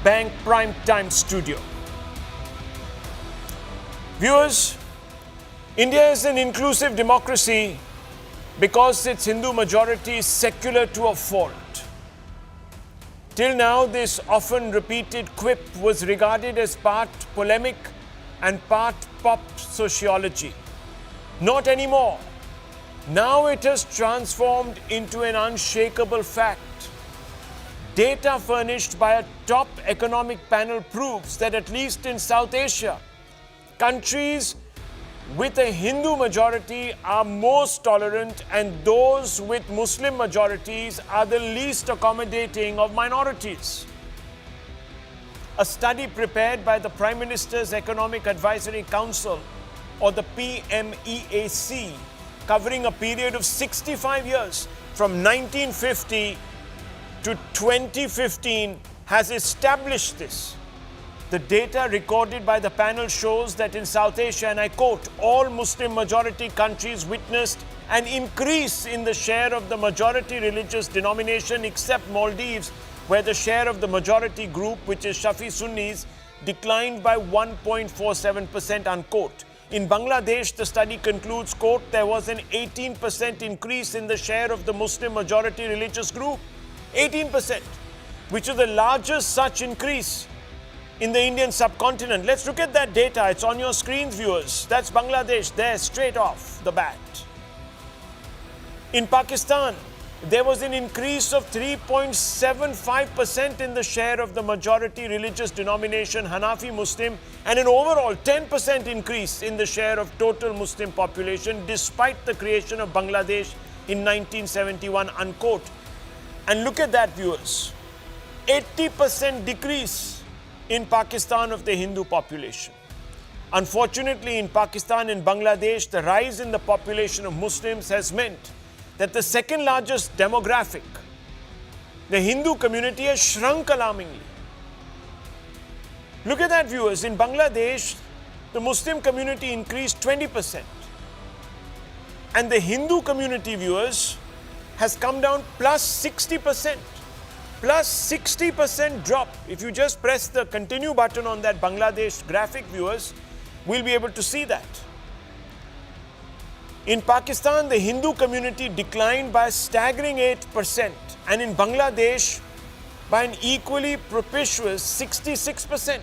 Bank Prime Time Studio. Viewers, India is an inclusive democracy because its Hindu majority is secular to a fault. Till now, this often repeated quip was regarded as part polemic and part pop sociology. Not anymore. Now it has transformed into an unshakable fact. Data furnished by a top economic panel proves that at least in South Asia, countries with a Hindu majority are most tolerant and those with Muslim majorities are the least accommodating of minorities. A study prepared by the Prime Minister's Economic Advisory Council, or the PMEAC, covering a period of 65 years from 1950 to 2015 has established this. The data recorded by the panel shows that in South Asia, and I quote, all Muslim majority countries witnessed an increase in the share of the majority religious denomination except Maldives, where the share of the majority group, which is Shafi Sunnis, declined by 1.47%, unquote. In Bangladesh, the study concludes, quote, there was an 18% increase in the share of the Muslim majority religious group. 18%, which is the largest such increase in the Indian subcontinent. Let's look at that data. It's on your screens, viewers. That's Bangladesh there, straight off the bat. In Pakistan, there was an increase of 3.75% in the share of the majority religious denomination Hanafi Muslim and an overall 10% increase in the share of total Muslim population despite the creation of Bangladesh in 1971, unquote. And look at that, viewers. 80% decrease in Pakistan of the Hindu population. Unfortunately, in Pakistan and Bangladesh, the rise in the population of Muslims has meant that the second largest demographic, the Hindu community, has shrunk alarmingly. Look at that, viewers. In Bangladesh, the Muslim community increased 20%. And the Hindu community, viewers, has come down plus 60%. Plus 60% drop. If you just press the continue button on that Bangladesh graphic, viewers, we'll be able to see that. In Pakistan, the Hindu community declined by a staggering 8%, and in Bangladesh, by an equally propitious 66%.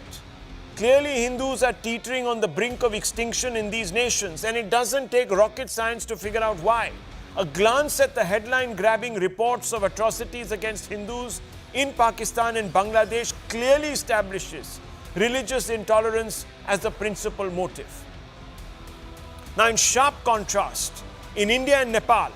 Clearly, Hindus are teetering on the brink of extinction in these nations, and it doesn't take rocket science to figure out why. A glance at the headline-grabbing reports of atrocities against Hindus in Pakistan and Bangladesh clearly establishes religious intolerance as the principal motive. Now, in sharp contrast, in India and Nepal,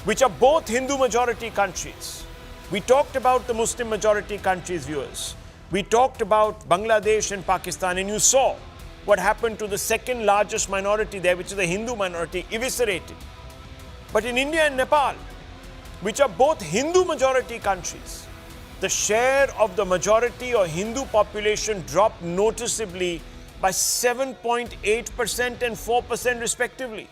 which are both Hindu majority countries, we talked about the Muslim majority countries, viewers. We talked about Bangladesh and Pakistan, and you saw what happened to the second largest minority there, which is the Hindu minority, eviscerated. But in India and Nepal, which are both Hindu majority countries, the share of the majority or Hindu population dropped noticeably by 7.8% and 4% respectively.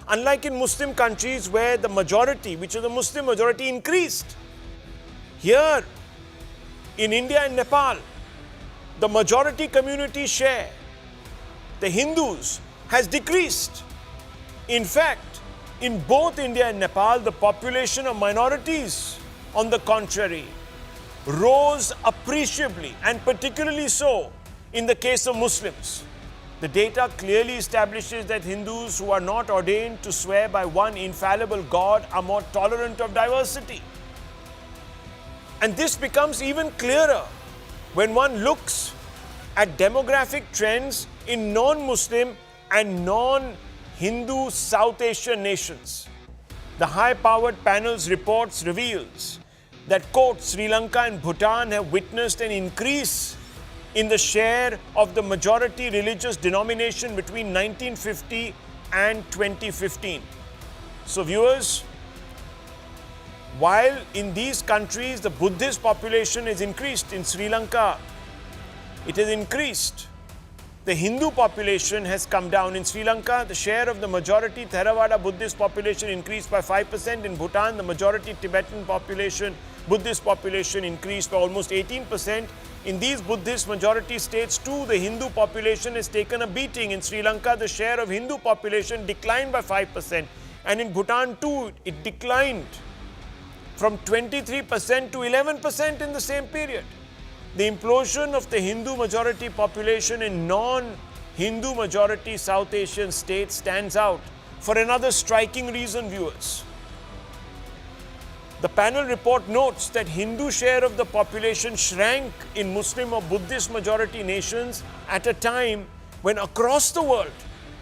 Unlike in Muslim countries where the majority, which is the Muslim majority, increased. Here, in India and Nepal, the majority community share, the Hindus, has decreased. In fact, in both India and Nepal, the population of minorities, on the contrary, rose appreciably, and particularly so in the case of Muslims. The data clearly establishes that Hindus who are not ordained to swear by one infallible God are more tolerant of diversity. And this becomes even clearer when one looks at demographic trends in non-Muslim and non-Hindu South Asian nations. The high-powered panel's reports reveals that, quote, Sri Lanka and Bhutan have witnessed an increase in the share of the majority religious denomination between 1950 and 2015. So, viewers, while in these countries the Buddhist population is increased, in Sri Lanka it has increased. The Hindu population has come down. In Sri Lanka, the share of the majority Theravada Buddhist population increased by 5%. In Bhutan, the majority Tibetan population Buddhist population increased by almost 18%. In these Buddhist majority states too, the Hindu population has taken a beating. In Sri Lanka, the share of Hindu population declined by 5%. And in Bhutan too, it declined from 23% to 11% in the same period. The implosion of the Hindu majority population in non-Hindu majority South Asian states stands out for another striking reason, viewers. The panel report notes that Hindu share of the population shrank in Muslim or Buddhist majority nations at a time when across the world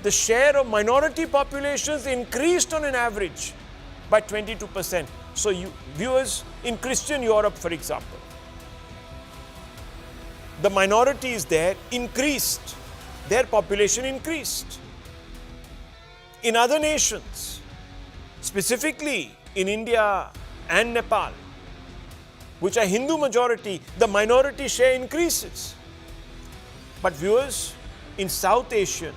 the share of minority populations increased on an average by 22%. So viewers, in Christian Europe, for example, the minorities there increased, their population increased. In other nations, specifically in India and Nepal, which are Hindu majority, the minority share increases. But viewers, in South Asian,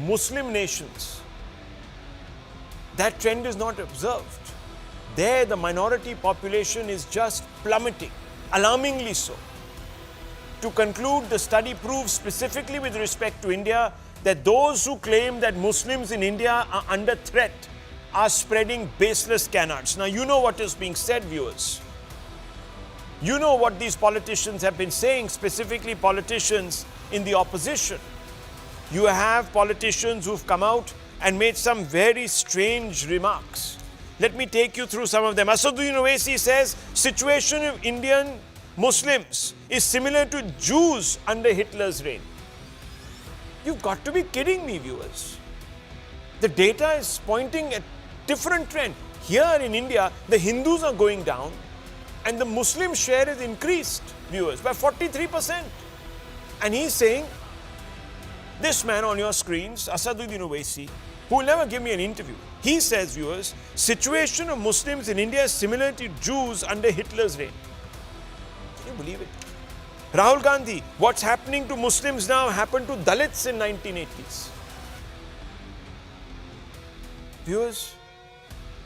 Muslim nations, that trend is not observed. There, the minority population is just plummeting, alarmingly so. To conclude, the study proves specifically with respect to India that those who claim that Muslims in India are under threat are spreading baseless canards. Now, you know what is being said, viewers. You know what these politicians have been saying, specifically politicians in the opposition. You have politicians who've come out and made some very strange remarks. Let me take you through some of them. Asaduddin Owaisi says, situation of Indian Muslims is similar to Jews under Hitler's reign. You've got to be kidding me, viewers. The data is pointing at different trend. Here in India, the Hindus are going down and the Muslim share is increased, viewers, by 43%. And he's saying, this man on your screens, Asaduddin Owaisi, who will never give me an interview, he says, viewers, situation of Muslims in India is similar to Jews under Hitler's reign. Can you believe it? Rahul Gandhi, what's happening to Muslims now happened to Dalits in 1980s. Viewers,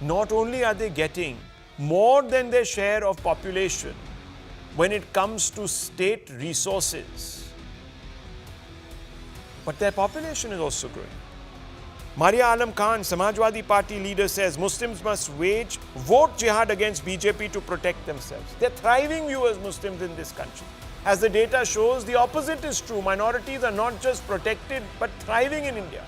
not only are they getting more than their share of population when it comes to state resources, but their population is also growing. Maria Alam Khan, Samajwadi Party leader, says Muslims must wage vote jihad against BJP to protect themselves. They're thriving, viewers, Muslims in this country. As the data shows, the opposite is true. Minorities are not just protected, but thriving in India.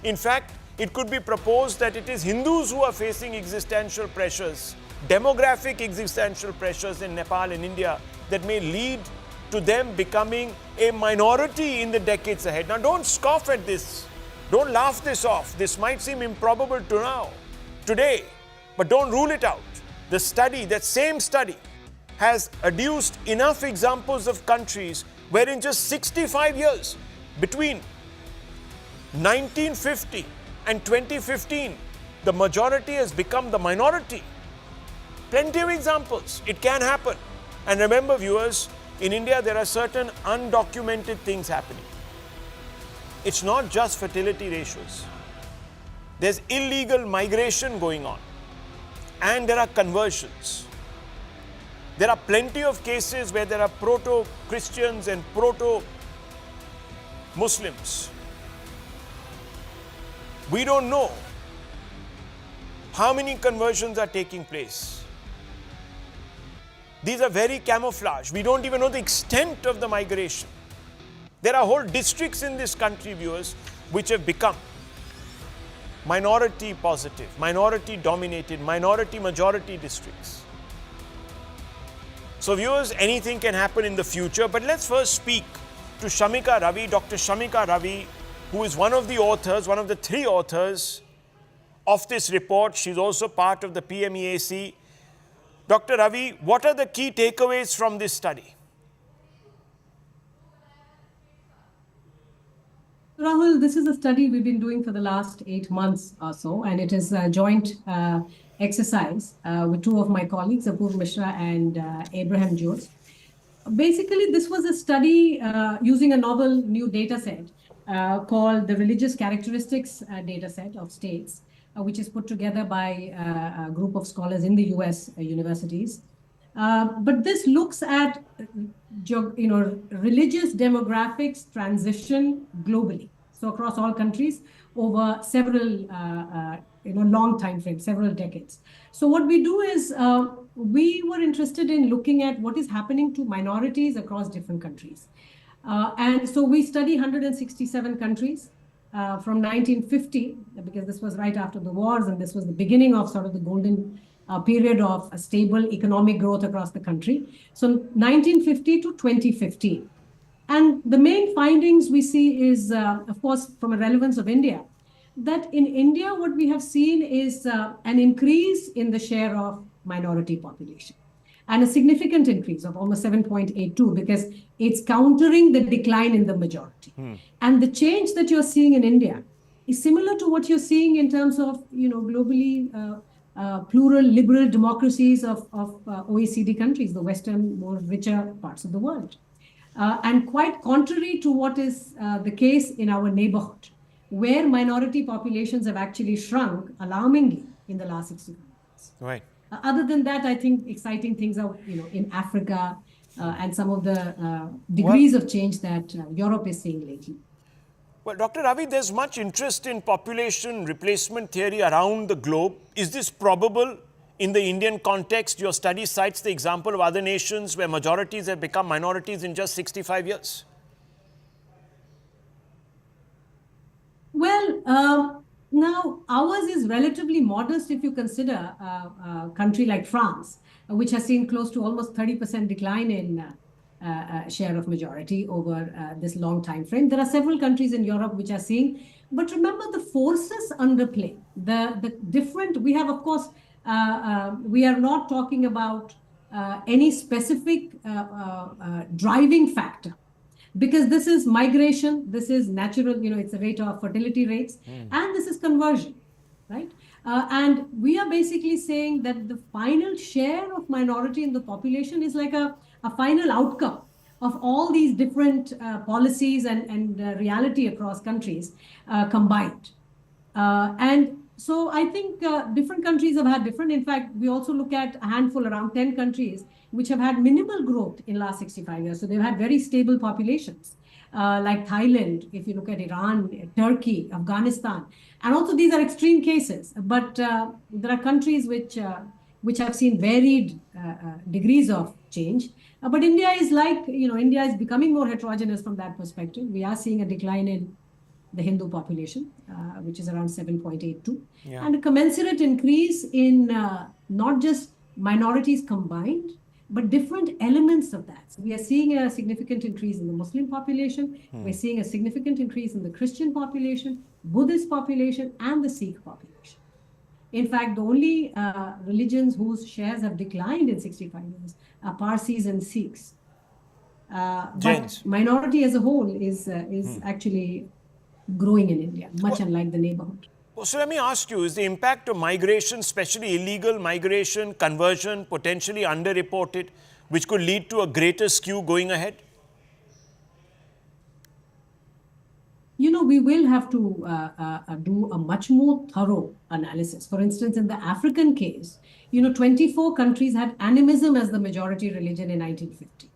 In fact, it could be proposed that it is Hindus who are facing existential pressures, demographic existential pressures in Nepal and India that may lead to them becoming a minority in the decades ahead. Now, don't scoff at this. Don't laugh this off. This might seem improbable today, but don't rule it out. The study, that same study, has adduced enough examples of countries where in just 65 years, between 1950 and 2015, the majority has become the minority. Plenty of examples. It can happen. And remember, viewers, in India, there are certain undocumented things happening. It's not just fertility ratios. There's illegal migration going on. And there are conversions. There are plenty of cases where there are proto-Christians and proto-Muslims. We don't know how many conversions are taking place. These are very camouflaged. We don't even know the extent of the migration. There are whole districts in this country, viewers, which have become minority positive, minority dominated, minority majority districts. So viewers, anything can happen in the future, but let's first speak to Shamika Ravi, Dr. Shamika Ravi, who is one of the authors, one of the three authors of this report. She's also part of the PMEAC. Dr. Ravi, what are the key takeaways from this study? Rahul, this is a study we've been doing for the last 8 months or so, and it is a joint exercise with two of my colleagues, Apoorv Mishra and Abraham Jones. Basically, this was a study using a novel new data set called the Religious Characteristics data set of states, which is put together by a group of scholars in the US universities. But this looks at religious demographics transition globally, so across all countries over several long time frames, several decades. So what we do is we were interested in looking at what is happening to minorities across different countries. And so we study 167 countries from 1950, because this was right after the wars, and this was the beginning of sort of the golden period of a stable economic growth across the country. So 1950 to 2015. And the main findings we see is, of course, from a relevance of India, that in India, what we have seen is an increase in the share of minority population, and a significant increase of almost 7.82, because it's countering the decline in the majority. And the change that you're seeing in India is similar to what you're seeing in terms of, globally plural liberal democracies of OECD countries, the Western, more richer parts of the world. And quite contrary to what is the case in our neighborhood, where minority populations have actually shrunk alarmingly in the last 65 years. Right. Other than that, I think exciting things are, in Africa and some of the degrees of change that Europe is seeing lately. Well, Dr. Ravi, there's much interest in population replacement theory around the globe. Is this probable in the Indian context? Your study cites the example of other nations where majorities have become minorities in just 65 years. Well, now ours is relatively modest if you consider a country like France, which has seen close to almost 30% decline in share of majority over this long time frame. There are several countries in Europe which are seeing, but remember the forces underplay, the different, we have, of course, we are not talking about any specific driving factor, because this is migration, this is natural, it's a rate of fertility rates, and this is conversion, right? And we are basically saying that the final share of minority in the population is like a final outcome of all these different policies and reality across countries combined. And so I think different countries have had different. In fact, we also look at a handful, around 10 countries, which have had minimal growth in the last 65 years. So they've had very stable populations, like Thailand, if you look at Iran, Turkey, Afghanistan. And also these are extreme cases, but there are countries which have seen varied degrees of change. But India is like, India is becoming more heterogeneous from that perspective. We are seeing a decline in the Hindu population, which is around 7.82, and a commensurate increase in not just minorities combined, but different elements of that. So we are seeing a significant increase in the Muslim population. We're seeing a significant increase in the Christian population, Buddhist population, and the Sikh population. In fact, the only religions whose shares have declined in 65 years are Parsis and Sikhs. But minority as a whole is actually growing in India, much unlike the neighborhood. So let me ask you, is the impact of migration, especially illegal migration, conversion, potentially underreported, which could lead to a greater skew going ahead? We will have to do a much more thorough analysis. For instance, in the African case, 24 countries had animism as the majority religion in 1950.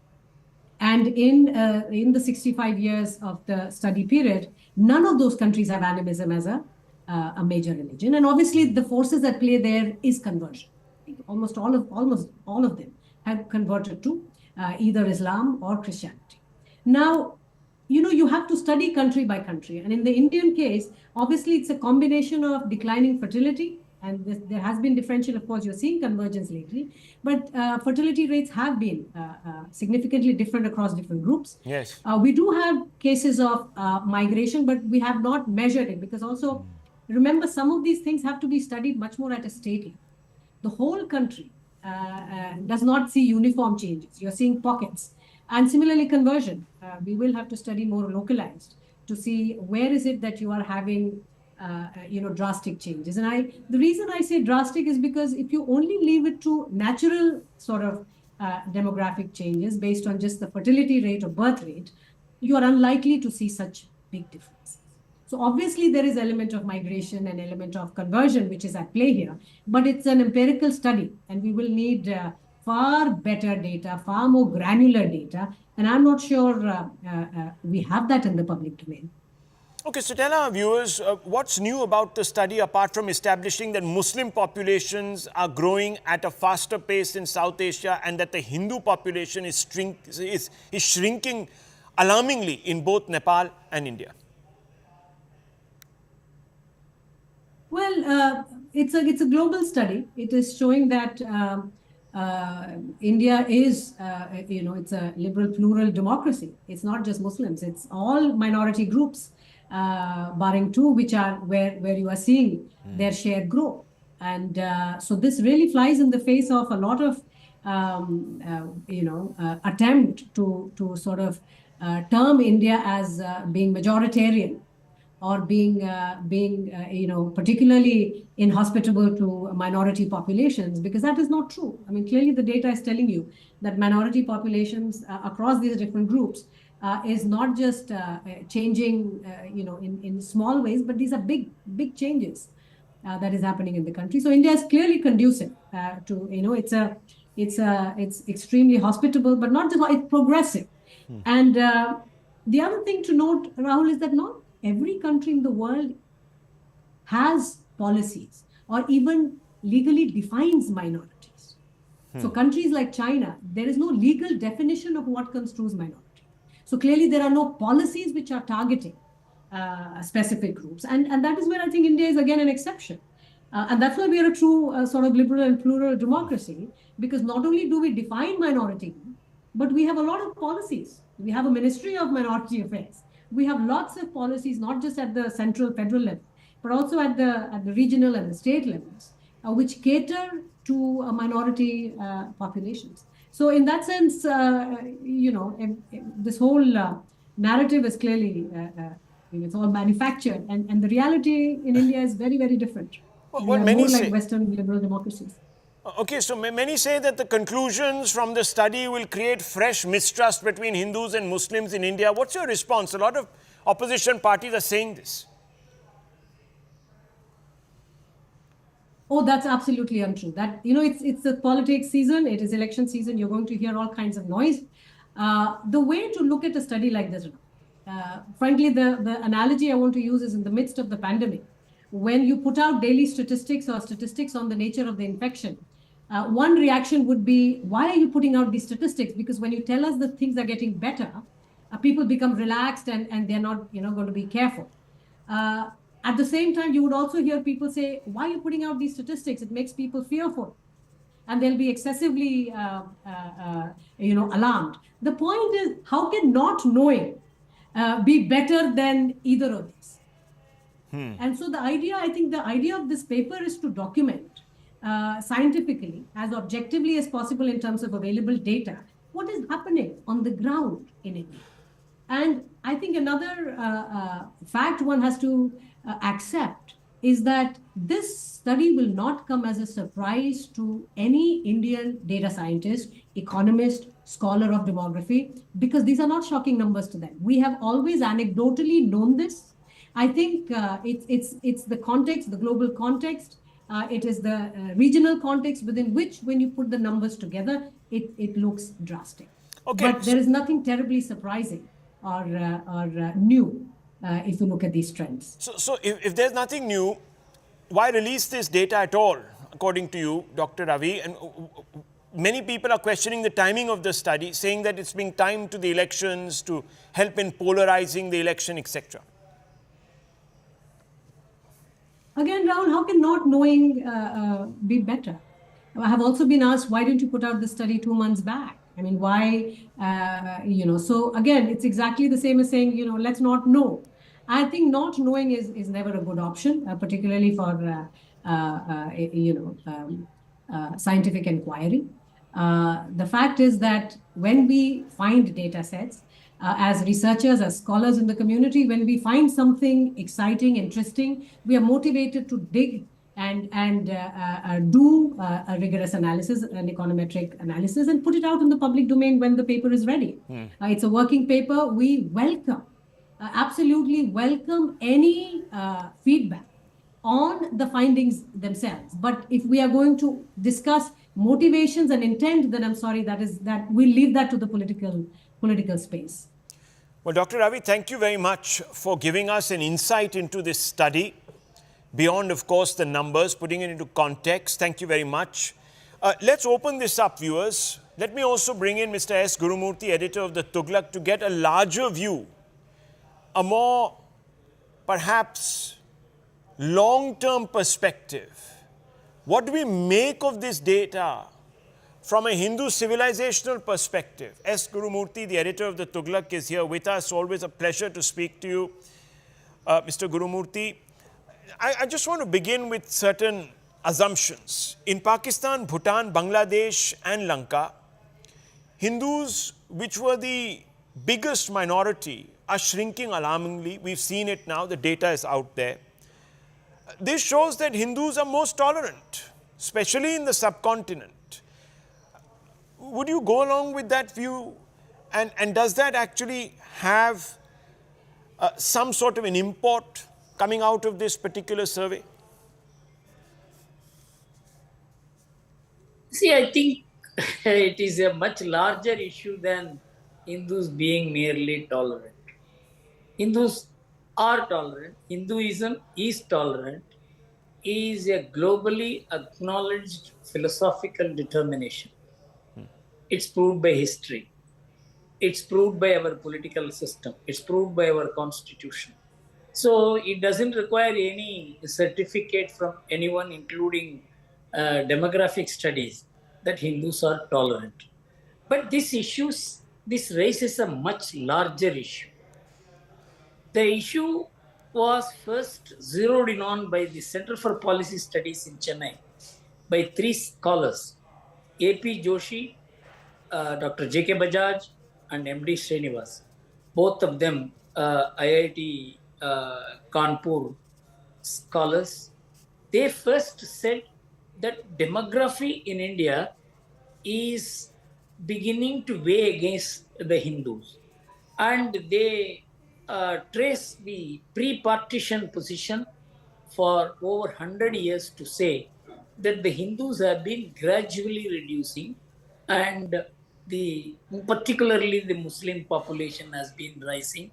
And in the 65 years of the study period, none of those countries have animism as a major religion. And obviously, the forces at play there is conversion. Almost all of them have converted to either Islam or Christianity. Now, you have to study country by country. And in the Indian case, obviously, it's a combination of declining fertility. And there has been differential, of course, you're seeing convergence lately. But fertility rates have been significantly different across different groups. Yes. We do have cases of migration, but we have not measured it, because also, remember, some of these things have to be studied much more at a state level. The whole country does not see uniform changes. You're seeing pockets. And similarly, conversion. We will have to study more localized to see where is it that you are having drastic changes. And the reason I say drastic is because if you only leave it to natural sort of demographic changes based on just the fertility rate or birth rate, you are unlikely to see such big differences. So obviously there is element of migration and element of conversion which is at play here, but it's an empirical study, and we will need far better data, far more granular data, and I'm not sure we have that in the public domain. Okay, so tell our viewers what's new about the study apart from establishing that Muslim populations are growing at a faster pace in South Asia and that the Hindu population is shrinking alarmingly in both Nepal and India. Well, it's a global study. It is showing that India is, it's a liberal plural democracy. It's not just Muslims. It's all minority groups, barring two, which are where you are seeing their share grow. And so this really flies in the face of a lot of, attempt to sort of term India as being majoritarian, or being particularly inhospitable to minority populations, because that is not true. I mean, clearly the data is telling you that minority populations across these different groups is not just changing, in small ways, but these are big changes that is happening in the country. So India is clearly conducive to, it's extremely hospitable, but not just, it's progressive. And the other thing to note, Rahul, is that not every country in the world has policies or even legally defines minorities. So countries like China, there is no legal definition of what construes minority. So clearly there are no policies which are targeting specific groups. And that is where I think India is again an exception. And that's why we are a true sort of liberal and plural democracy, because not only do we define minority, but we have a lot of policies. We have a Ministry of Minority Affairs. We have lots of policies, not just at the central federal level, but also at the regional and the state levels, which cater to minority populations. So in that sense, this whole narrative is clearly, it's all manufactured. And the reality in India is very, very different. Well, many more say, like Western liberal democracies. Okay, so many say that the conclusions from the study will create fresh mistrust between Hindus and Muslims in India. What's your response? A lot of opposition parties are saying this. Oh, that's absolutely untrue. That, it's the politics season. It is election season. You're going to hear all kinds of noise. The way to look at a study like this, frankly, the analogy I want to use is in the midst of the pandemic. When you put out daily statistics or statistics on the nature of the infection, one reaction would be, why are you putting out these statistics? Because when you tell us that things are getting better, people become relaxed and they're not going to be careful. At the same time, you would also hear people say, why are you putting out these statistics? It makes people fearful. And they'll be excessively alarmed. The point is, how can not knowing be better than either of these? And so I think the idea of this paper is to document scientifically, as objectively as possible in terms of available data, what is happening on the ground in India. And I think another fact one has to accept is that this study will not come as a surprise to any Indian data scientist, economist, scholar of demography, because these are not shocking numbers to them. We have always anecdotally known this. I think it's the context, the global context. It is the regional context within which, when you put the numbers together, it looks drastic. Okay. But there is nothing terribly surprising or new if you look at these trends. So if there's nothing new, why release this data at all, according to you, Dr. Ravi? And many people are questioning the timing of the study, saying that it's being timed to the elections to help in polarizing the election, etc. Again, Rahul, how can not knowing be better? I have also been asked, why didn't you put out the study 2 months back? I mean, why, so again, it's exactly the same as saying, let's not know. I think not knowing is never a good option, particularly for, scientific inquiry. The fact is that when we find data sets, as researchers, as scholars in the community, when we find something exciting, interesting, we are motivated to dig and do a rigorous analysis, an econometric analysis, and put it out in the public domain when the paper is ready. It's a working paper. We welcome, absolutely welcome any feedback on the findings themselves. But if we are going to discuss motivations and intent, then I'm sorry, that we'll leave that to the political space. Well, Dr. Ravi, thank you very much for giving us an insight into this study, beyond, of course, the numbers, putting it into context. Thank you very much. Let's open this up, viewers. Let me also bring in Mr. S. Gurumurthy, editor of the Tughlaq, to get a larger view, a more, perhaps, long-term perspective. What do we make of this data from a Hindu civilizational perspective? S. Gurumurthy, the editor of the Tughlaq, is here with us. Always a pleasure to speak to you, Mr. Gurumurthy. I just want to begin with certain assumptions. In Pakistan, Bhutan, Bangladesh and Lanka, Hindus, which were the biggest minority, are shrinking alarmingly. We've seen it now. The data is out there. This shows that Hindus are most tolerant, especially in the subcontinent. Would you go along with that view? And does that actually have some sort of an import coming out of this particular survey? See, I think it is a much larger issue than Hindus being merely tolerant. Hindus are tolerant. Hinduism is tolerant, is a globally acknowledged philosophical determination. It's proved by history. It's proved by our political system. It's proved by our constitution. So it doesn't require any certificate from anyone, including demographic studies, that Hindus are tolerant. But this raises a much larger issue. The issue was first zeroed in on by the Center for Policy Studies in Chennai by three scholars, A.P. Joshi, Dr. J.K. Bajaj, and M.D. Srinivas. Both of them IIT Kanpur scholars. They first said that demography in India is beginning to weigh against the Hindus. And they trace the pre-partition position for over 100 years to say that the Hindus have been gradually reducing, and particularly the Muslim population has been rising.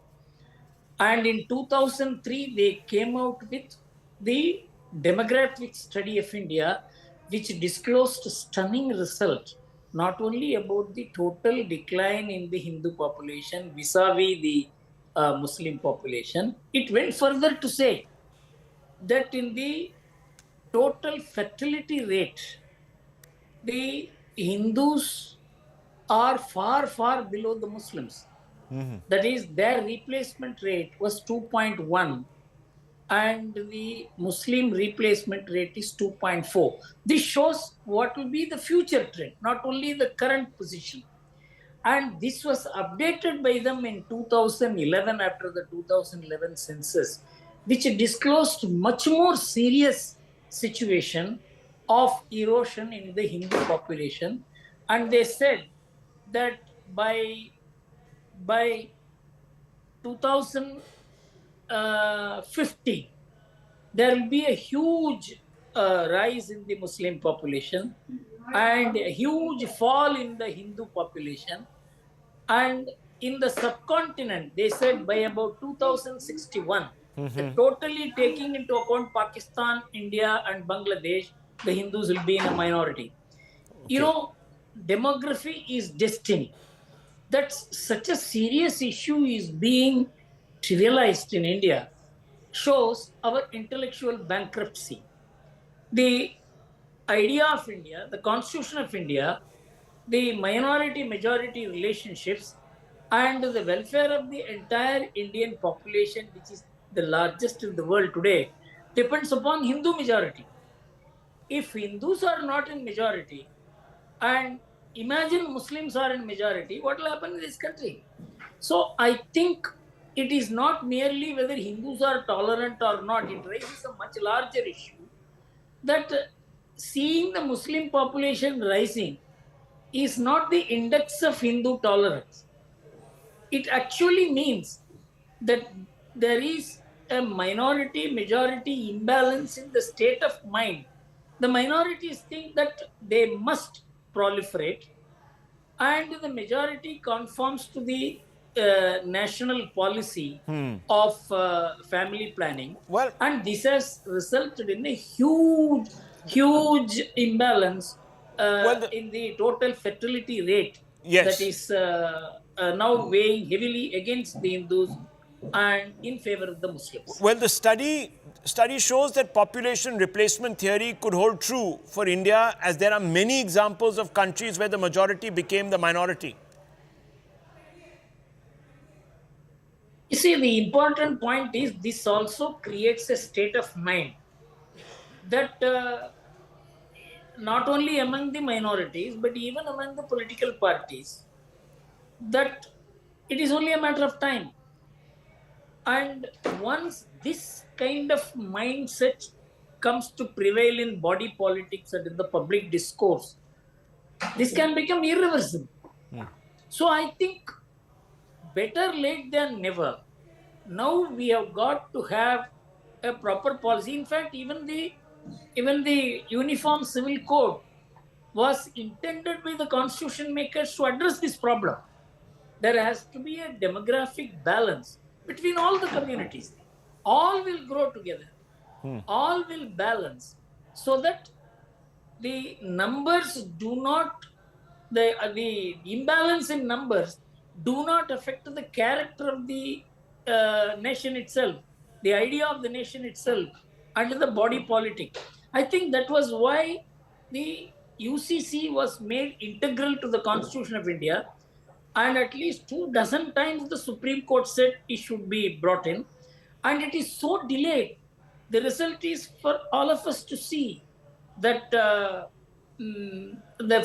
And in 2003, they came out with the demographic study of India, which disclosed a stunning result, not only about the total decline in the Hindu population vis-a-vis the Muslim population. It went further to say that in the total fertility rate, the Hindus are far, far below the Muslims. That is, their replacement rate was 2.1 and the Muslim replacement rate is 2.4. This shows what will be the future trend, not only the current position. And this was updated by them in 2011 after the 2011 census, which disclosed much more serious situation of erosion in the Hindu population. And they said that by 2050, there will be a huge rise in the Muslim population and a huge fall in the Hindu population. And in the subcontinent, they said by about 2061, totally taking into account Pakistan, India, and Bangladesh, the Hindus will be in a minority. Okay. You know, demography is destiny. That such a serious issue is being trivialized in India shows our intellectual bankruptcy. The idea of India, the constitution of India, the minority-majority relationships, and the welfare of the entire Indian population, which is the largest in the world today, depends upon Hindu majority. If Hindus are not in majority, and imagine Muslims are in majority, what will happen in this country? So I think it is not merely whether Hindus are tolerant or not. It raises a much larger issue that seeing the Muslim population rising is not the index of Hindu tolerance. It actually means that there is a minority-majority imbalance in the state of mind The minorities think that they must proliferate, and the majority conforms to the national policy of family planning. Well, And this has resulted in a huge imbalance well, in the total fertility rate that yes. is now weighing heavily against the Hindus and in favor of the Muslims. Well, the study shows that population replacement theory could hold true for India, as there are many examples of countries where the majority became the minority. You see, the important point is this also creates a state of mind that not only among the minorities, but even among the political parties, that it is only a matter of time. And once this kind of mindset comes to prevail in body politics and in the public discourse, this can become irreversible. So I think better late than never. Now we have got to have a proper policy. In fact, even the Uniform Civil Code was intended by the constitution makers to address this problem. There has to be a demographic balance between all the communities. All will grow together. All will balance, so that the numbers do not, the imbalance in numbers do not affect the character of the nation itself, the idea of the nation itself, and the body politic. I think that was why the UCC was made integral to the Constitution of India, and at least 24 times the Supreme Court said it should be brought in, and it is so delayed. The result is for all of us to see that the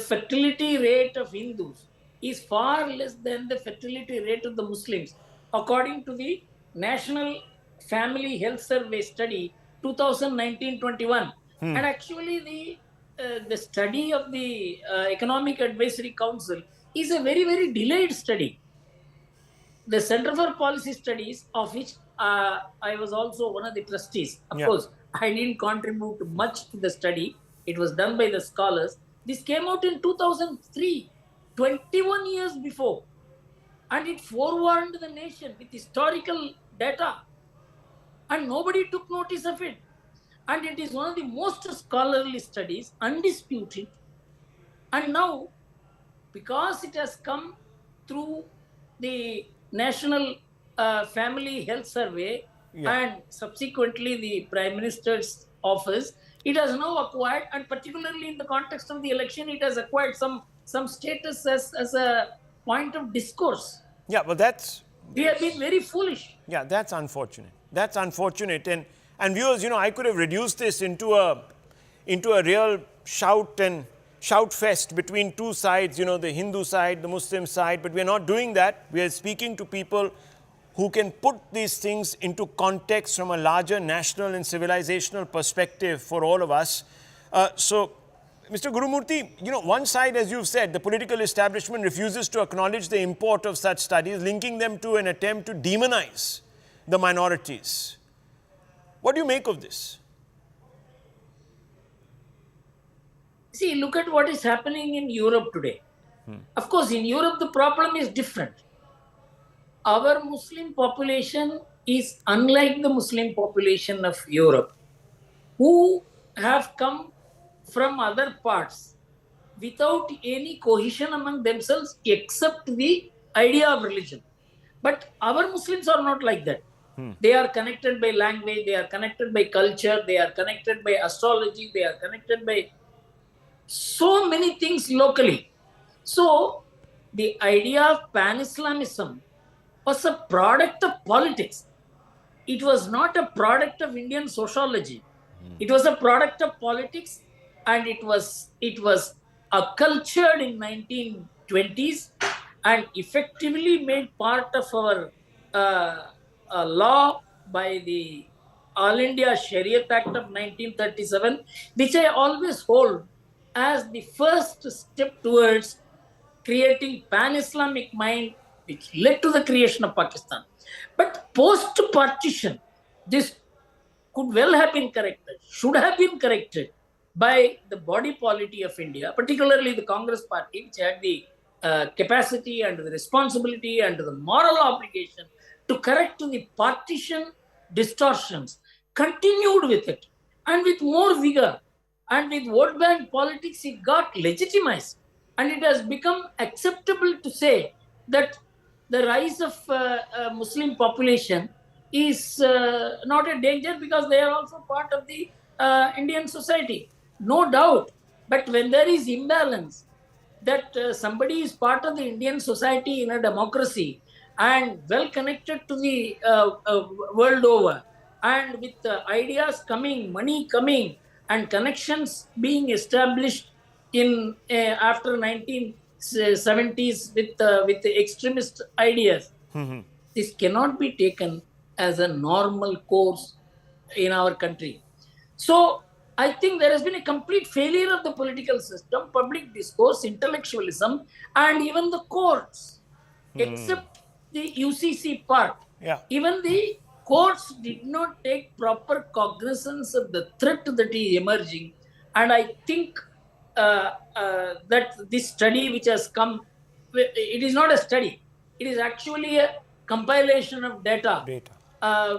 fertility rate of Hindus is far less than the fertility rate of the Muslims, according to the National Family Health Survey study 2019-21. And actually, the study of the Economic Advisory Council is a very delayed study. The Center for Policy Studies, of which I was also one of the trustees. Of course, I didn't contribute much to the study. It was done by the scholars. This came out in 2003, 21 years before. And it forewarned the nation with historical data. And nobody took notice of it. And it is one of the most scholarly studies, undisputed. And now, because it has come through the National Family Health Survey and subsequently the Prime Minister's office, it has now acquired, and particularly in the context of the election, it has acquired some status as a point of discourse. Yeah, but we have been very foolish. Yeah, that's unfortunate. That's unfortunate. And viewers, I could have reduced this into a real shout fest between two sides, the Hindu side, the Muslim side, but we're not doing that. We are speaking to people who can put these things into context from a larger national and civilizational perspective for all of us. So, Mr. Gurumurthy, one side, as you've said, the political establishment refuses to acknowledge the import of such studies, linking them to an attempt to demonize the minorities. What do you make of this? See, look at what is happening in Europe today. Of course, in Europe, the problem is different. Our Muslim population is unlike the Muslim population of Europe, who have come from other parts without any cohesion among themselves except the idea of religion. But our Muslims are not like that. They are connected by language, they are connected by culture, they are connected by astrology, they are connected by so many things locally. So, the idea of Pan-Islamism was a product of politics. It was not a product of Indian sociology. It was a product of politics, and it was acculturated in 1920s and effectively made part of our law by the All India Shariat Act of 1937, which I always hold as the first step towards creating pan-Islamic mind, which led to the creation of Pakistan. But post-partition, this could well have been corrected, should have been corrected. by the body polity of India, particularly the Congress party, which had the capacity and the responsibility and the moral obligation to correct the partition distortions, continued with it and with more vigor. And with vote bank politics, it got legitimized. And it has become acceptable to say that the rise of Muslim population is not a danger because they are also part of the Indian society. No doubt. But when there is imbalance, that somebody is part of the Indian society in a democracy and well connected to the world over, and with ideas coming, money coming, and connections being established in after 1970s with the extremist ideas, this cannot be taken as a normal course in our country. So I think there has been a complete failure of the political system, public discourse, intellectualism, and even the courts, except the UCC part. Yeah. Even the courts did not take proper cognizance of the threat that is emerging. And I think that this study which has come, it is not a study. It is actually a compilation of data.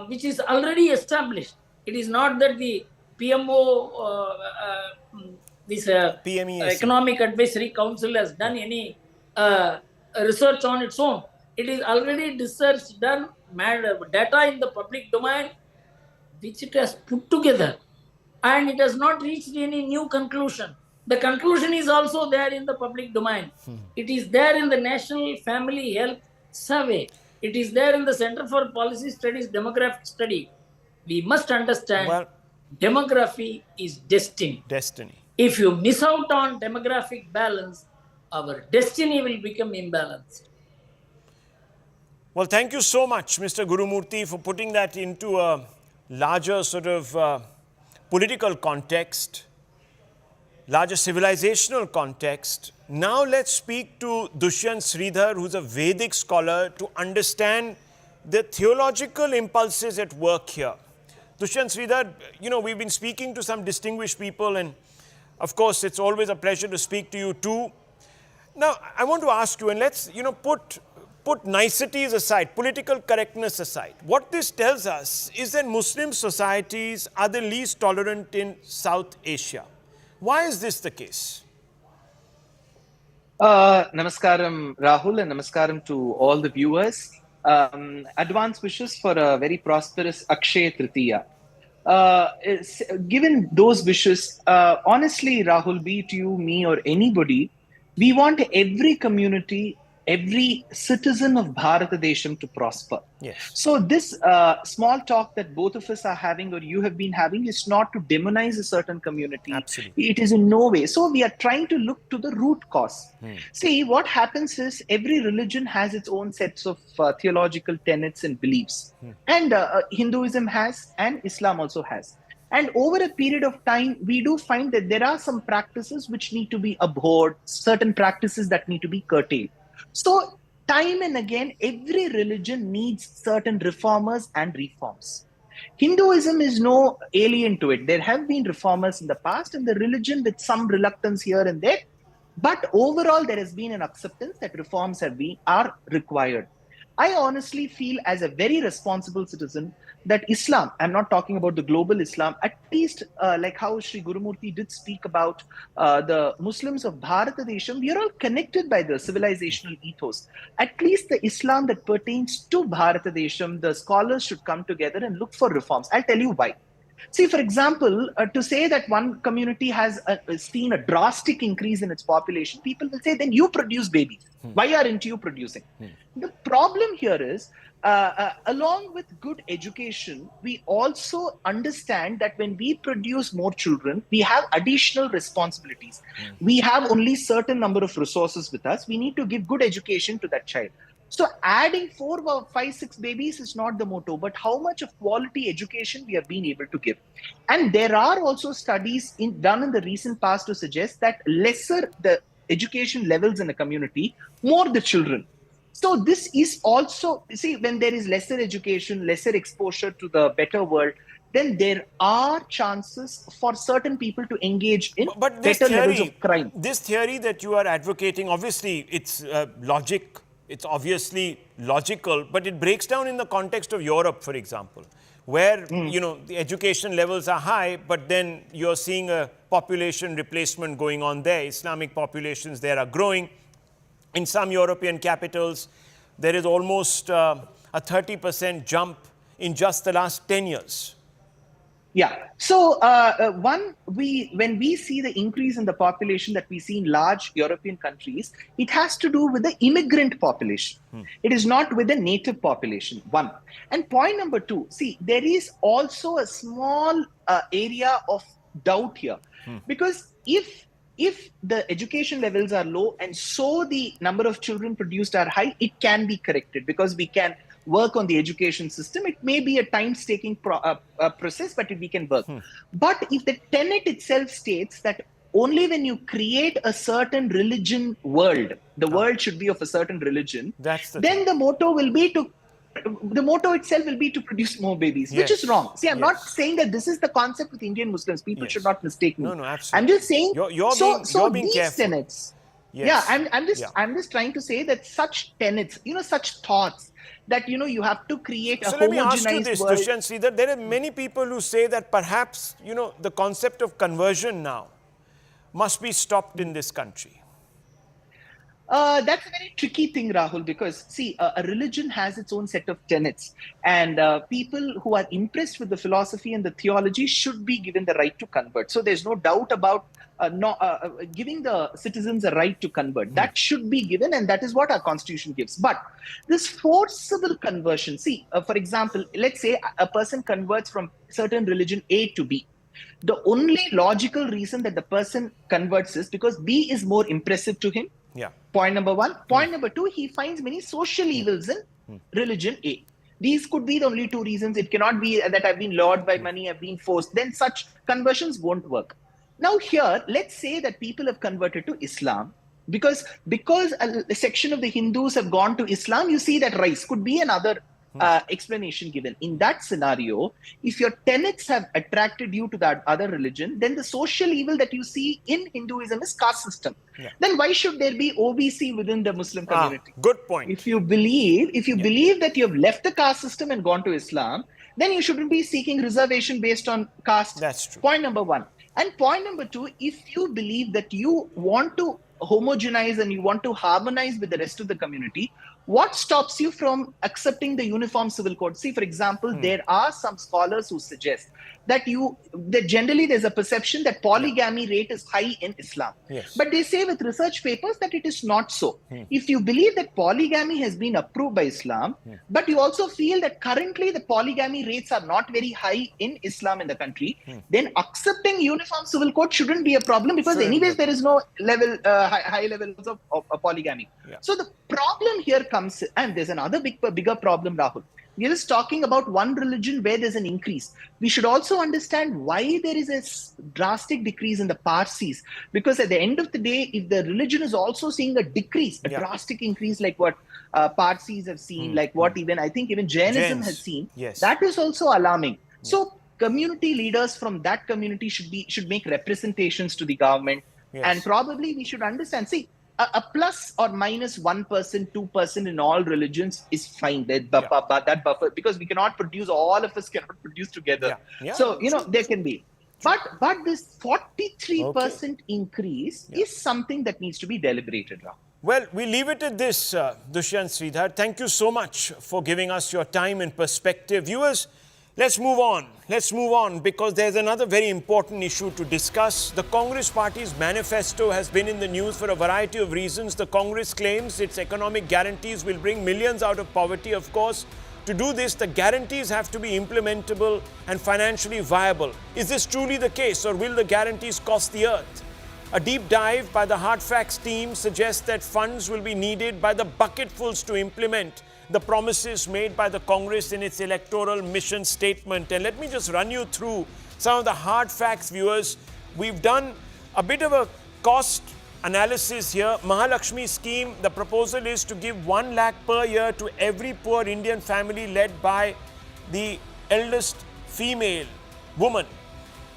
Which is already established. It is not that the PMO, this Economic Advisory Council has done any research on its own. It is already research done, data in the public domain, which it has put together. And it has not reached any new conclusion. The conclusion is also there in the public domain. It is there in the National Family Health Survey. It is there in the Center for Policy Studies Demographic Study. We must understand demography is destiny. If you miss out on demographic balance, our destiny will become imbalanced. Well, thank you so much, Mr. Gurumurthy, for putting that into a larger sort of political context, larger civilizational context. Now let's speak to Dushyant Sridhar, who's a Vedic scholar, to understand the theological impulses at work here. Dushyant Sridhar, you know, we've been speaking to some distinguished people, and of course, it's always a pleasure to speak to you too. Now, I want to ask you, and let's, you know, put niceties aside, political correctness aside. What this tells us is that Muslim societies are the least tolerant in South Asia. Why is this the case? Namaskaram, Rahul, and namaskaram to all the viewers. Advance wishes for a very prosperous Akshaya Tritiya. Given those wishes, honestly, Rahul, be it you, me, or anybody, we want every community, every citizen of Bharatadesham to prosper. Yes. So this small talk that both of us are having, or you have been having, is not to demonize a certain community. Absolutely. It is in no way. So we are trying to look to the root cause. See, what happens is every religion has its own sets of theological tenets and beliefs. And Hinduism has, and Islam also has. And over a period of time, we do find that there are some practices which need to be abhorred, certain practices that need to be curtailed. So time and again, every religion needs certain reformers and reforms. Hinduism is no alien to it. There have been reformers in the past, and the religion with some reluctance here and there. But overall, there has been an acceptance that reforms are required. I honestly feel, as a very responsible citizen, that Islam, I'm not talking about the global Islam, at least like how Sri Gurumurthy did speak about the Muslims of Bharatadesham, we are all connected by the civilizational ethos. At least the Islam that pertains to Bharatadesham, the scholars should come together and look for reforms. I'll tell you why. See, for example, to say that one community has seen a drastic increase in its population, people will say, then you produce babies. Why aren't you producing? The problem here is, along with good education, we also understand that when we produce more children, we have additional responsibilities. We have only certain number of resources with us. We need to give good education to that child. So adding 4 or 5, 6 babies is not the motto, but how much of quality education we have been able to give. And there are also studies done in the recent past to suggest that lesser the education levels in a community, more the children. So this is also, see, when there is lesser education, lesser exposure to the better world, then there are chances for certain people to engage in But this better levels theory, of crime. this theory that you are advocating, obviously it's logic, it's obviously logical, but it breaks down in the context of Europe, for example, where you know the education levels are high, but then you're seeing a population replacement going on there. Islamic populations there are growing. In some European capitals, there is almost a 30% jump in just the last 10 years. Yeah. So when we see the increase in the population that we see in large European countries, it has to do with the immigrant population. It is not with the native population. One. And point number two, see, there is also a small area of doubt here, because if the education levels are low and so the number of children produced are high, it can be corrected because we can work on the education system. It may be a time-taking process, but we can work. But if the tenet itself states that only when you create a certain religion world, the world should be of a certain religion, then the motto will be to itself will be to produce more babies, which is wrong. See, I'm not saying that this is the concept with Indian Muslims. People should not mistake me. No, absolutely. I'm just saying, you're being these careful. tenets. Yes. Yeah, I'm just trying to say that such tenets, such thoughts, that you have to create a homogenized world. So let me ask you this, world. Dushyant Sridhar, there are many people who say that perhaps the concept of conversion now must be stopped in this country. That's a very tricky thing, Rahul, because see, a religion has its own set of tenets, and people who are impressed with the philosophy and the theology should be given the right to convert. So there's no doubt about giving the citizens a right to convert. That should be given, and that is what our constitution gives. But this forcible conversion, see, for example, let's say a person converts from certain religion A to B. The only logical reason that the person converts is because B is more impressive to him. Yeah. Point number one. Point number two, he finds many social evils in religion A. These could be the only two reasons. It cannot be that I've been lured by money, I've been forced. Then such conversions won't work. Now here, let's say that people have converted to Islam because a section of the Hindus have gone to Islam. You see that rise could be another explanation given. In that scenario, if your tenets have attracted you to that other religion, then the social evil that you see in Hinduism is caste system. Yeah. Then why should there be OBC within the Muslim community? Good point. If you believe that you have left the caste system and gone to Islam, then you shouldn't be seeking reservation based on caste. That's true. Point number one. And point number two, if you believe that you want to homogenize and you want to harmonize with the rest of the community, what stops you from accepting the uniform civil code? See, for example, there are some scholars who suggest that generally there's a perception that polygamy rate is high in Islam. Yes. But they say with research papers that it is not so. If you believe that polygamy has been approved by Islam, but you also feel that currently the polygamy rates are not very high in Islam in the country, then accepting uniform civil code shouldn't be a problem because anyways there is no high levels of polygamy. Yeah. So the problem here comes, and there's another bigger problem, Rahul. We're just talking about one religion where there's an increase. We should also understand why there is a drastic decrease in the Parsis. Because at the end of the day, if the religion is also seeing a decrease, a drastic increase like what Parsis have seen, like what even Jainism has seen, that is also alarming. So community leaders from that community should make representations to the government. And probably we should understand, see, a plus or minus 1%, 2% in all religions is fine. That buffer, because we cannot produce, all of us cannot produce together. So, there can be. But this 43% increase is something that needs to be deliberated around. Well, we leave it at this, Dushyant Sridhar. Thank you so much for giving us your time and perspective. Viewers, let's move on. Let's move on because there's another very important issue to discuss. The Congress Party's manifesto has been in the news for a variety of reasons. The Congress claims its economic guarantees will bring millions out of poverty. Of course, to do this, the guarantees have to be implementable and financially viable. Is this truly the case, or will the guarantees cost the earth? A deep dive by the Hard Facts team suggests that funds will be needed by the bucketfuls to implement the promises made by the Congress in its electoral mission statement. And let me just run you through some of the hard facts, viewers. We've done a bit of a cost analysis here. Mahalakshmi scheme, the proposal is to give 1 lakh per year to every poor Indian family led by the eldest female. woman.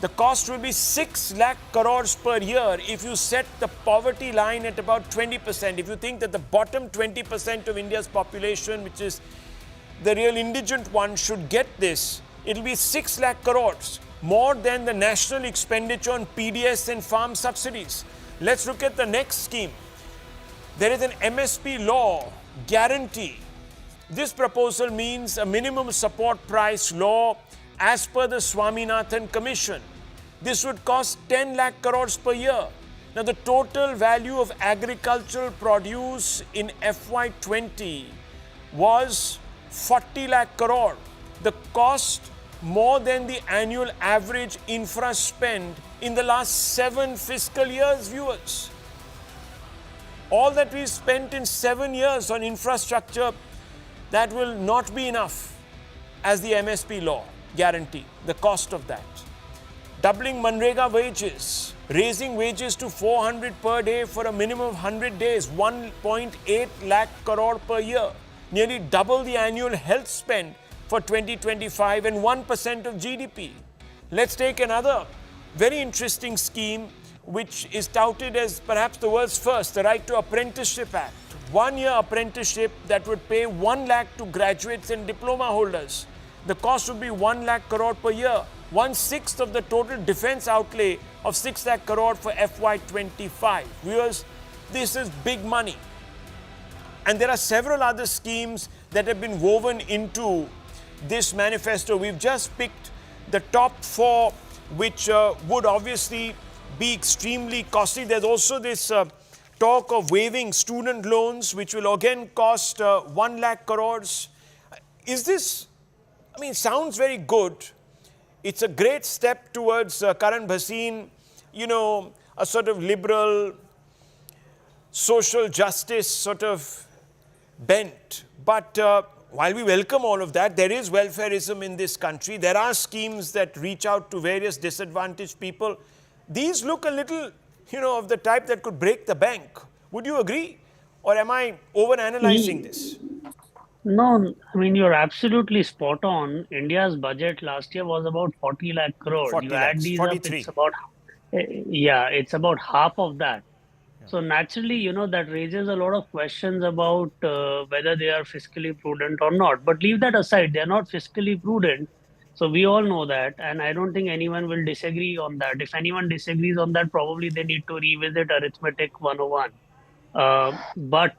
The cost will be 6 lakh crores per year if you set the poverty line at about 20%. If you think that the bottom 20% of India's population, which is the real indigent one, should get this, it will be 6 lakh crores, more than the national expenditure on PDS and farm subsidies. Let's look at the next scheme. There is an MSP law guarantee. This proposal means a minimum support price law as per the Swaminathan Commission. This would cost 10 lakh crores per year. Now, the total value of agricultural produce in FY20 was 40 lakh crore. The cost more than the annual average infra spend in the last 7 fiscal years, viewers. All that we spent in 7 years on infrastructure, that will not be enough as the MSP law guarantee, the cost of that. Doubling Manrega wages, raising wages to 400 per day for a minimum of 100 days, 1.8 lakh crore per year, nearly double the annual health spend for 2025 and 1% of GDP. Let's take another very interesting scheme which is touted as perhaps the world's first, the Right to Apprenticeship Act. 1-year apprenticeship that would pay 1 lakh to graduates and diploma holders. The cost would be 1 lakh crore per year, 1/6 of the total defense outlay of 6 lakh crore for FY25. Viewers, this is big money. And there are several other schemes that have been woven into this manifesto. We've just picked the top 4, which would obviously be extremely costly. There's also this talk of waiving student loans, which will again cost 1 lakh crores. Is this, sounds very good. It's a great step towards Karan Bhasin, a sort of liberal, social justice sort of bent. But while we welcome all of that, there is welfareism in this country. There are schemes that reach out to various disadvantaged people. These look a little, of the type that could break the bank. Would you agree? Or am I overanalyzing this? No, you're absolutely spot on. India's budget last year was about 40 lakh crore. 40 You add lakhs, these 43. up, it's about half of that. So naturally, that raises a lot of questions about whether they are fiscally prudent or not. But leave that aside, they're not fiscally prudent. So we all know that, and I don't think anyone will disagree on that. If anyone disagrees on that, probably they need to revisit Arithmetic 101. But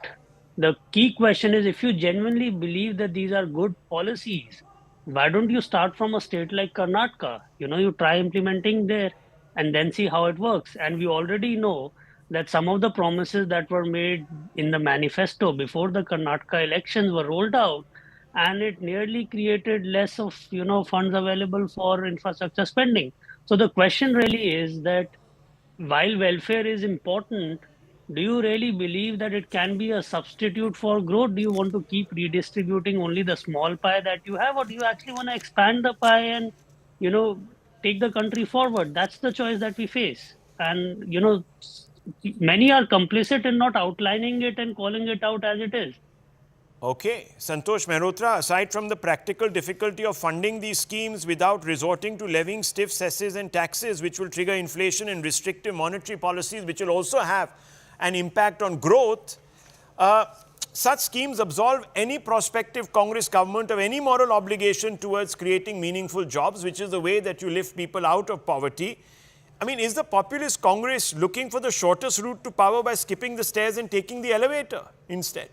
the key question is, if you genuinely believe that these are good policies, why don't you start from a state like Karnataka? You try implementing there and then see how it works. And we already know that some of the promises that were made in the manifesto before the Karnataka elections were rolled out, and it nearly created less of funds available for infrastructure spending. So the question really is that while welfare is important, do you really believe that it can be a substitute for growth? Do you want to keep redistributing only the small pie that you have, or do you actually want to expand the pie and take the country forward? That's the choice that we face. And many are complicit in not outlining it and calling it out as it is. Okay. Santosh Mehrotra, aside from the practical difficulty of funding these schemes without resorting to levying stiff cesses and taxes, which will trigger inflation, and restrictive monetary policies, which will also have an impact on growth, such schemes absolve any prospective Congress government of any moral obligation towards creating meaningful jobs, which is the way that you lift people out of poverty. Is the populist Congress looking for the shortest route to power by skipping the stairs and taking the elevator instead?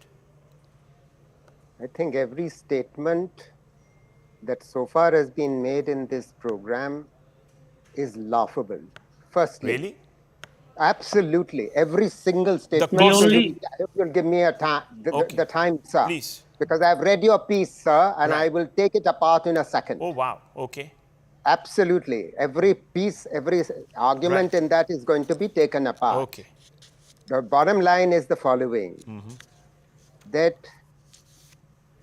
I think every statement that so far has been made in this program is laughable. Firstly, really? Absolutely. Every single statement. You'll give me the time, sir. Please. Because I've read your piece, sir, and I will take it apart in a second. Oh, wow. Okay. Absolutely. Every piece, every argument in that is going to be taken apart. Okay. The bottom line is the following. That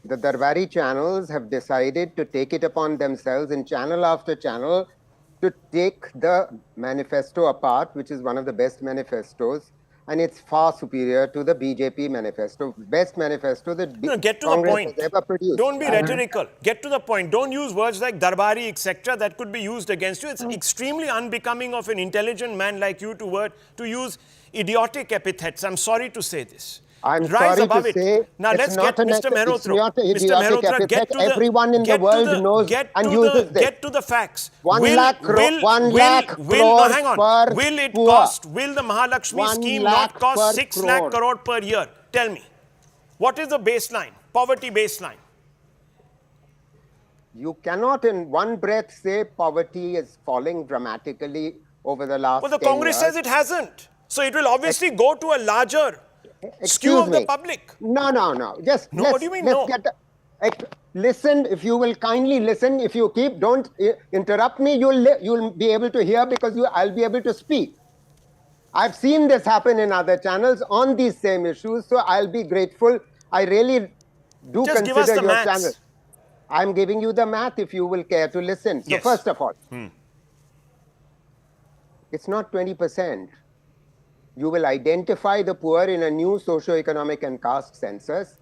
the Darbari channels have decided to take it upon themselves in channel after channel to take the manifesto apart, which is one of the best manifestos, and it's far superior to the BJP manifesto, best manifesto that Get to Congress the point. has ever produced. Don't be rhetorical. Get to the point. Don't use words like darbari, etc. that could be used against you. It's extremely unbecoming of an intelligent man like you to use idiotic epithets. I'm sorry to say this. I'm Rise sorry above to it. say Now let's get Mr. Mehrotra. It's not an idiotic epithet. Everyone in the world knows and uses this. Get to the facts. 1 lakh crore no, hang on. per Will it poor. cost, will the Mahalakshmi 1 scheme lakh not cost per 6 lakh crore. crore per year? Tell me. What is the baseline? Poverty baseline. You cannot in one breath say poverty is falling dramatically over the last Well, the 10 Congress years. says it hasn't. So it will obviously go to a larger skew Excuse of the me. public. No. Just No, let's, what do you mean, let's no? get listen, if you will kindly listen. If you don't interrupt me, you'll be able to hear because I'll be able to speak. I've seen this happen in other channels on these same issues, so I'll be grateful. I really do Just give us consider the your maths. channel. I'm giving you the math if you will care to listen. So Yes. first of all, it's not 20%. You will identify the poor in a new socio-economic and caste census.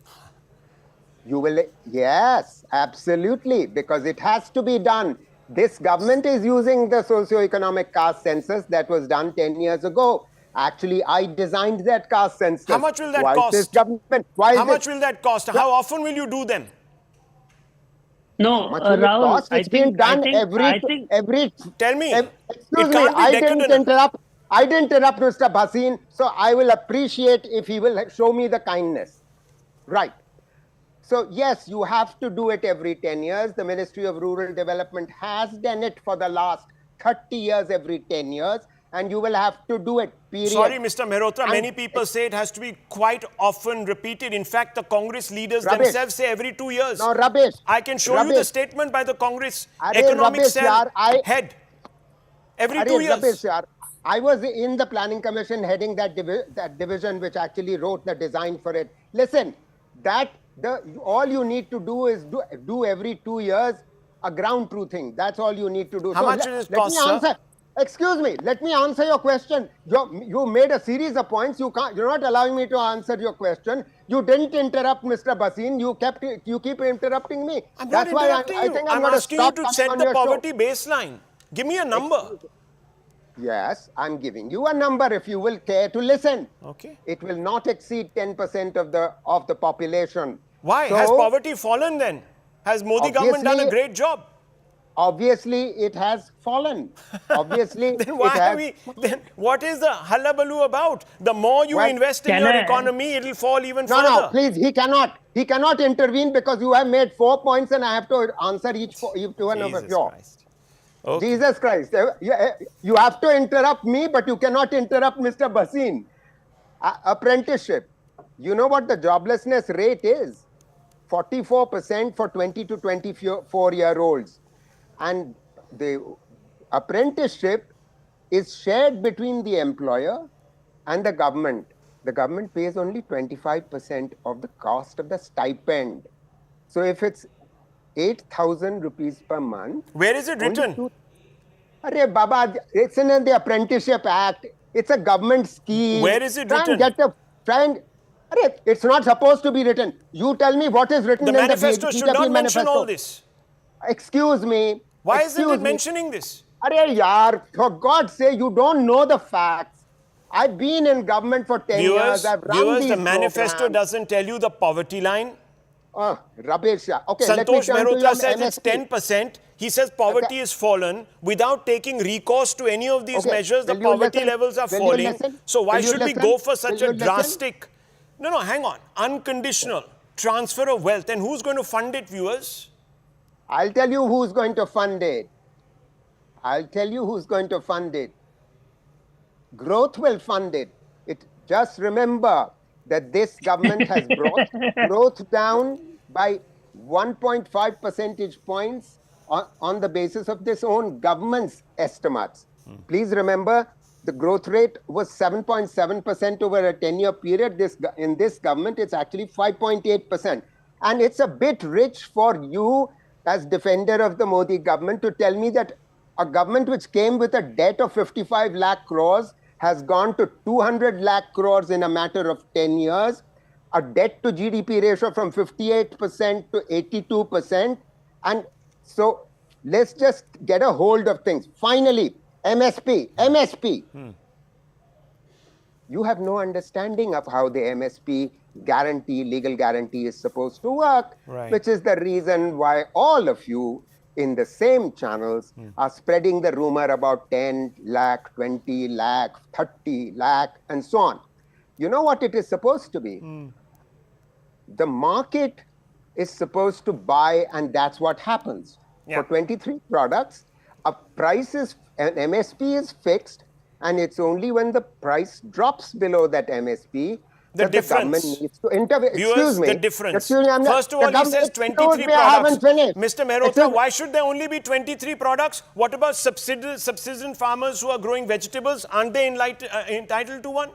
You will, yes, absolutely, because it has to be done. This government is using the socio-economic caste census that was done 10 years ago. Actually, I designed that caste census. How much will that Why cost? This government? Why How is much it, will that cost? How often will you do them? No, much will it Rahul, cost? It's been done every. Tell me. Excuse It me, can't be I decadent. didn't interrupt. I didn't interrupt Mr. Bhasin, so I will appreciate if he will show me the kindness. Right. So yes, you have to do it every 10 years. The Ministry of Rural Development has done it for the last 30 years, every 10 years, and you will have to do it, period. Sorry, Mr. Mehrotra, And many people say it has to be quite often repeated. In fact, the Congress leaders Rubbish. themselves say every 2 years. No, rubbish. I can show you the Rubbish. statement by the Congress Arey, economic rubbish, cell yaar. head. Every Arey, 2 years. rubbish, yaar. I was in the planning commission heading that division which actually wrote the design for it. Listen, all you need to do is do every 2 years a ground truthing. That's all you need to do. How much will it cost, let me sir? answer. Excuse me. Let me answer your question. You made a series of points. You're not allowing me to answer your question. You didn't interrupt Mr. Bhasin. You keep interrupting me. I'm That's not why interrupting I you. think I'm going to asking you stop to coming set on the your show. poverty baseline. Give me a number. Yes, I'm giving you a number if you will care to listen. Okay. It will not exceed 10% of the population. Why? So, Has poverty fallen then? Has Modi government done a obviously- great job? Obviously, it has fallen. Obviously, Then why it has. are we? Then what is the hullabaloo about? The more you Well, invest in can your I- economy, it'll fall even No, further. no, please, he cannot. He cannot intervene because you have made 4 points and I have to answer each one of Jesus you. Christ. Okay. Jesus Christ. You have to interrupt me, but you cannot interrupt Mr. Bhasin. Apprenticeship. You know what the joblessness rate is? 44% for 20 to 24-year-olds. And the apprenticeship is shared between the employer and the government. The government pays only 25% of the cost of the stipend. So if it's 8,000 rupees per month. Where is it written? Arey Baba, it's in the Apprenticeship Act. It's a government scheme. Where is it written? It's not supposed to be written. You tell me what is written The in the manifesto should BJP not mention manifesto. all this. Excuse me. Why Excuse isn't it me. mentioning this? Arey yaar, for God's sake, you don't know the facts. I've been in government for 10 years. I've run these the manifesto programs. doesn't tell you the poverty line. Rubbish. Okay, let me Santosh turn to Mehrotra your says it's MSP. 10%. He says poverty has fallen. Without taking recourse to any of these Okay, measures, the will you poverty listen? levels are Will you falling. listen? So why Will you should we listen? go for such Will a you listen? drastic... No, hang on. Unconditional transfer of wealth. And who's going to fund it, viewers? I'll tell you who's going to fund it. I'll tell you who's going to fund it. Growth will fund it. Just remember that this government has brought growth down by 1.5 percentage points on the basis of this own government's estimates. Please remember, the growth rate was 7.7% over a 10-year period. In this government, it's actually 5.8%. And it's a bit rich for you as defender of the Modi government to tell me that a government which came with a debt of 55 lakh crores has gone to 200 lakh crores in a matter of 10 years, a debt to GDP ratio from 58% to 82%. And so let's just get a hold of things. Finally, MSP. You have no understanding of how the MSP guarantee, legal guarantee is supposed to work, which is the reason why all of you in the same channels are spreading the rumor about 10 lakh, 20 lakh, 30 lakh, and so on. You know what it is supposed to be? The market is supposed to buy, and that's what happens. For 23 products, a price is, an MSP is fixed, and it's only when the price drops below that MSP the that difference. the government needs to intervene. Viewers, the difference. First of all, he says 23 products. Mr. Mehrotra, why should there only be 23 products? What about subsistence farmers who are growing vegetables? Aren't they entitled to one?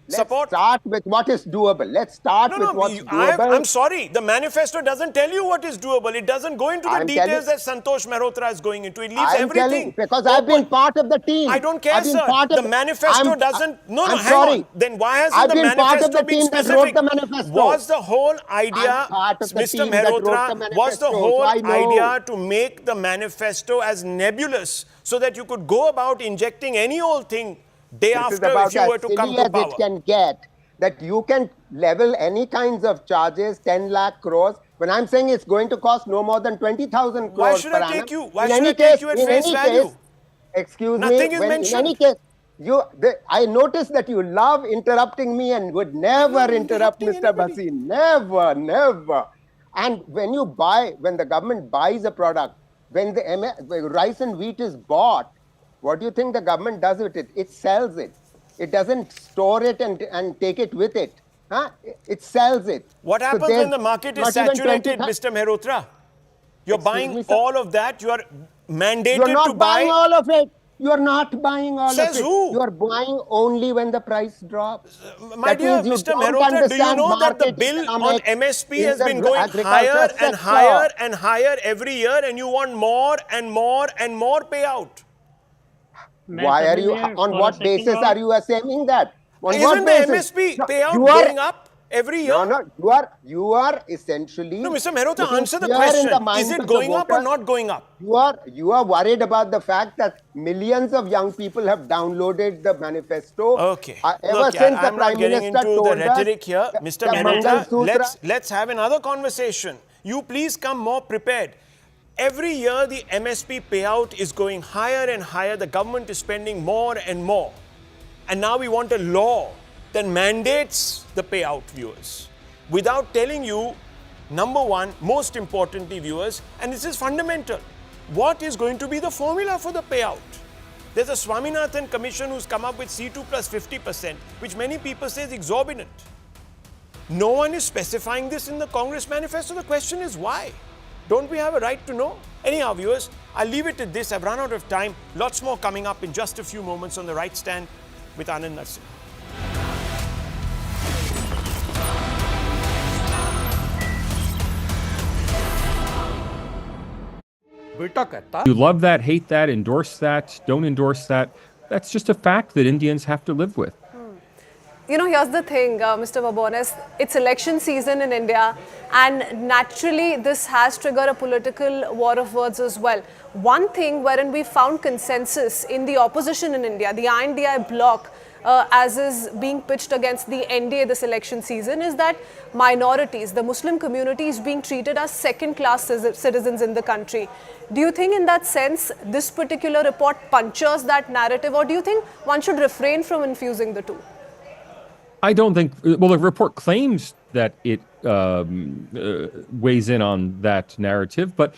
Let's start with what is doable. Let's start with what's doable. I'm sorry. The manifesto doesn't tell you what is doable. It doesn't go into the details that Santosh Mehrotra is going into. It leaves everything. Because I've been part of the team. I don't care, sir. The manifesto doesn't... No, I'm hang sorry. on. Then why hasn't the manifesto been specific? Manifesto. Was the whole idea, Mr. Mehrotra, was the whole idea to make the manifesto as nebulous so that you could go about injecting any old thing day after if you were to come to power? It can get that you can level any kinds of charges, 10 lakh crores. When I'm saying it's going to cost no more than 20,000 crores why should per I take annum. you? Why should I take you at face value? Excuse Nothing me. is In mentioned. any case, I noticed that you love interrupting me and would never interrupt Mr. Basi. Never, never. And when you buy, when the government buys a product, when the rice and wheat is bought, what do you think the government does with it? It sells it. It doesn't store it and take it with it. It sells it. What happens when the market is saturated, Mr. Mehrotra? You're buying all of that. You are mandated to buy. You're not buying all of it. You're not buying all of it. Says who? You're buying only when the price drops. My dear Mr. Mehrotra, do you know that the bill on MSP has been going higher and higher and higher every year, and you want more and more and more payout? Why are you, on what basis are you assuming that? On Isn't what basis? the MSP payout going up every year? No, you are essentially... No, Mr. Mehrotra, answer the question. Is it going up or not going up? You are worried about the fact that millions of young people have downloaded the manifesto. Okay. Ever since the Prime Minister told the rhetoric us here. Mr. Mehrotra, let's have another conversation. You please come more prepared. Every year, the MSP payout is going higher and higher. The government is spending more and more. And now we want a law that mandates the payout, viewers, without telling you, number one, most importantly, viewers, and this is fundamental, what is going to be the formula for the payout? There's a Swaminathan Commission who's come up with C2 plus 50%, which many people say is exorbitant. No one is specifying this in the Congress manifesto. The question is why? Don't we have a right to know? Anyhow, viewers, I'll leave it at this. I've run out of time. Lots more coming up in just a few moments on The Right Stand with Anand Narsimha. You love that, hate that, endorse that, don't endorse that. That's just a fact that Indians have to live with. You know, here's the thing, Mr. Babones, it's election season in India, and naturally this has triggered a political war of words as well. One thing wherein we found consensus in the opposition in India, the INDI bloc, as is being pitched against the NDA this election season, is that minorities, the Muslim community, is being treated as second-class citizens in the country. Do you think in that sense this particular report punctures that narrative, or do you think one should refrain from infusing the two? I don't think, well, the report claims that it weighs in on that narrative, but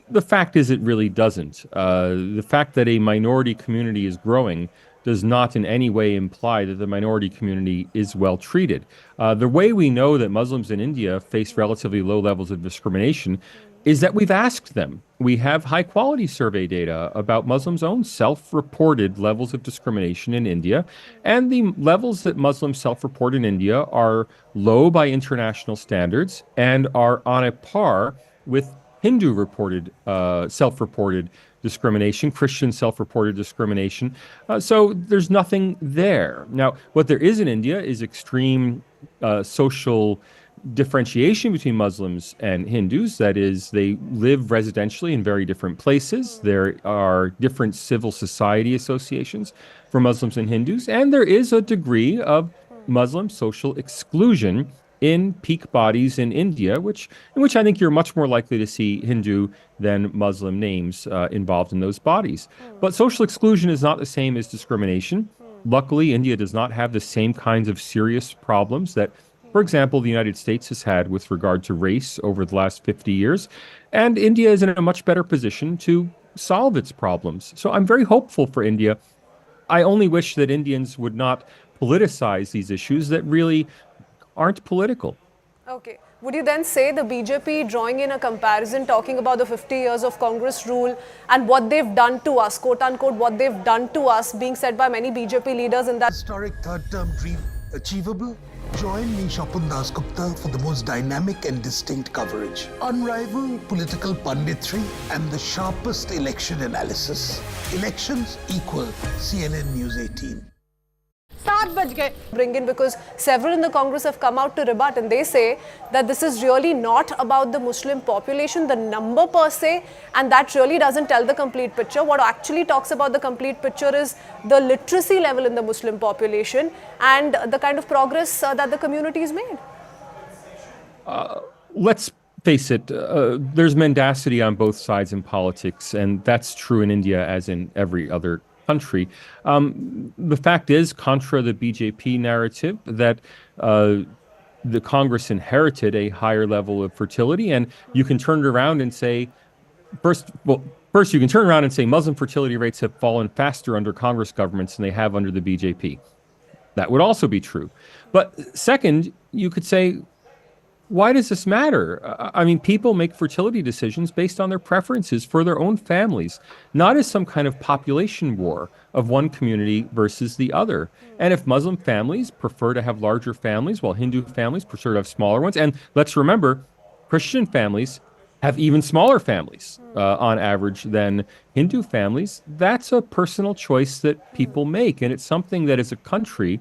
the fact is it really doesn't. The fact that a minority community is growing does not in any way imply that the minority community is well treated. The way we know that Muslims in India face relatively low levels of discrimination is that we've asked them. We have high-quality survey data about Muslims' own self-reported levels of discrimination in India, and the levels that Muslims self-report in India are low by international standards and are on a par with Hindu-reported, self-reported discrimination, Christian self-reported discrimination. So there's nothing there. Now, what there is in India is extreme social differentiation between Muslims and Hindus. That is, they live residentially in very different places. There are different civil society associations for Muslims and Hindus, and there is a degree of Muslim social exclusion in peak bodies in India, in which I think you're much more likely to see Hindu than Muslim names involved in those bodies. But social exclusion is not the same as discrimination. Luckily, India does not have the same kinds of serious problems that, for example, the United States has had with regard to race over the last 50 years. And India is in a much better position to solve its problems. So I'm very hopeful for India. I only wish that Indians would not politicize these issues that really aren't political. Okay. Would you then say the BJP drawing in a comparison, talking about the 50 years of Congress rule and what they've done to us, quote unquote, what they've done to us, being said by many BJP leaders in that Historic third-term dream achievable? Join me, Shapun Das Gupta, for the most dynamic and distinct coverage, unrivaled political punditry, and the sharpest election analysis. Elections equal CNN News 18. Bring in, because several in the Congress have come out to rebut, and they say that this is really not about the Muslim population, the number per se, and that really doesn't tell the complete picture. What actually talks about the complete picture is the literacy level in the Muslim population and the kind of progress that the community has made. Let's face it, there's mendacity on both sides in politics, and that's true in India as in every other country. The fact is, contra the BJP narrative, that the Congress inherited a higher level of fertility, and you can turn it around and say, first you can turn around and say Muslim fertility rates have fallen faster under Congress governments than they have under the BJP. That would also be true. But second, you could say, why does this matter? I mean, people make fertility decisions based on their preferences for their own families, not as some kind of population war of one community versus the other. And if Muslim families prefer to have larger families, while Hindu families prefer to have smaller ones, and let's remember, Christian families have even smaller families on average than Hindu families, that's a personal choice that people make. And it's something that as a country,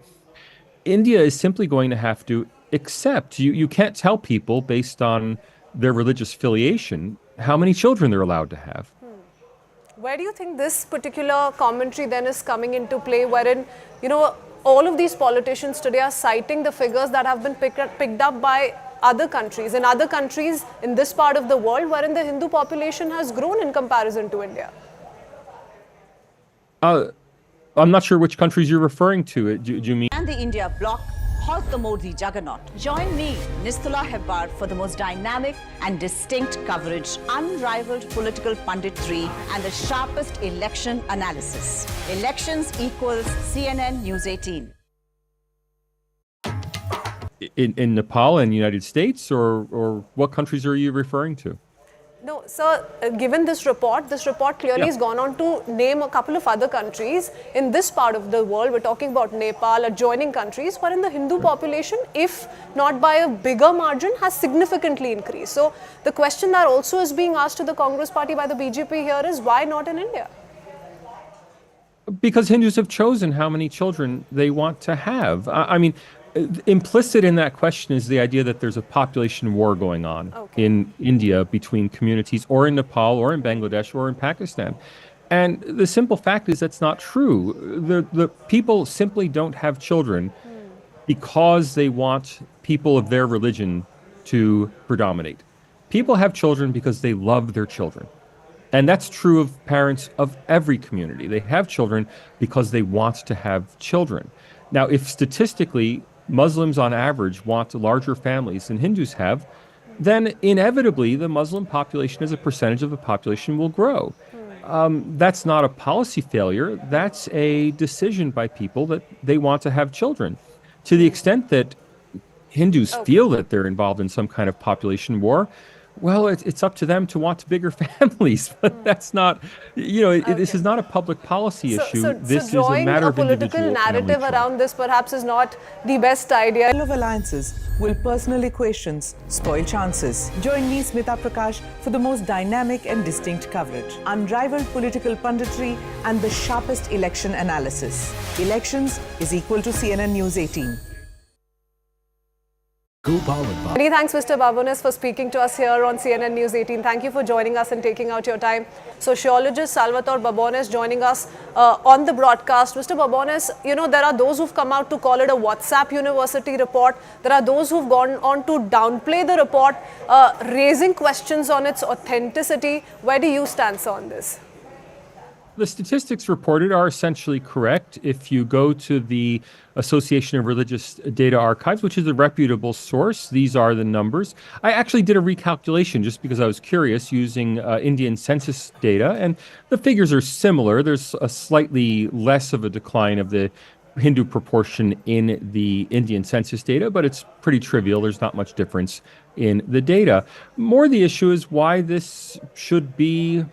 India is simply going to have to accept. You can't tell people based on their religious affiliation how many children they're allowed to have. Where do you think this particular commentary then is coming into play, wherein, you know, all of these politicians today are citing the figures that have been picked up by other countries, in other countries in this part of the world, wherein the Hindu population has grown in comparison to India? I'm not sure which countries you're referring to. Do you mean? And the India bloc, halt the Modi juggernaut. Join me, Nistula Hebbar, for the most dynamic and distinct coverage, unrivaled political punditry, and the sharpest election analysis. Elections equals CNN News 18. In Nepal and United States, or what countries are you referring to? No, sir, given this report clearly has gone on to name a couple of other countries in this part of the world. We're talking about Nepal, adjoining countries, wherein the Hindu population, if not by a bigger margin, has significantly increased. So the question that also is being asked to the Congress party by the BJP here is, why not in India? Because Hindus have chosen how many children they want to have. I mean, implicit in that question is the idea that there's a population war going on in India between communities, or in Nepal, or in Bangladesh, or in Pakistan. And the simple fact is that's not true. The people simply don't have children because they want people of their religion to predominate. People have children because they love their children. And that's true of parents of every community. They have children because they want to have children. Now, if statistically Muslims on average want larger families than Hindus have, then inevitably the Muslim population as a percentage of the population will grow. That's not a policy failure. That's a decision by people that they want to have children. To the extent that Hindus feel that they're involved in some kind of population war, Well, it's up to them to want bigger families, but that's not, this is not a public policy issue. This is a matter of individual political narrative family around this perhaps is not the best idea. Of alliances will personal equations spoil chances. Join me, Smita Prakash, for the most dynamic and distinct coverage, unrivaled political punditry, and the sharpest election analysis. Elections is equal to CNN News 18. Many thanks, Mr. Babones, for speaking to us here on CNN News 18. Thank you for joining us and taking out your time. Sociologist Salvatore Babones joining us on the broadcast. Mr. Babones, there are those who've come out to call it a WhatsApp University report. There are those who've gone on to downplay the report, raising questions on its authenticity. Where do you stand, sir, on this? The statistics reported are essentially correct. If you go to the Association of Religious Data Archives, which is a reputable source, these are the numbers. I actually did a recalculation just because I was curious using Indian census data, and the figures are similar. There's a slightly less of a decline of the Hindu proportion in the Indian census data, but it's pretty trivial. There's not much difference in the data. More the issue is why this should be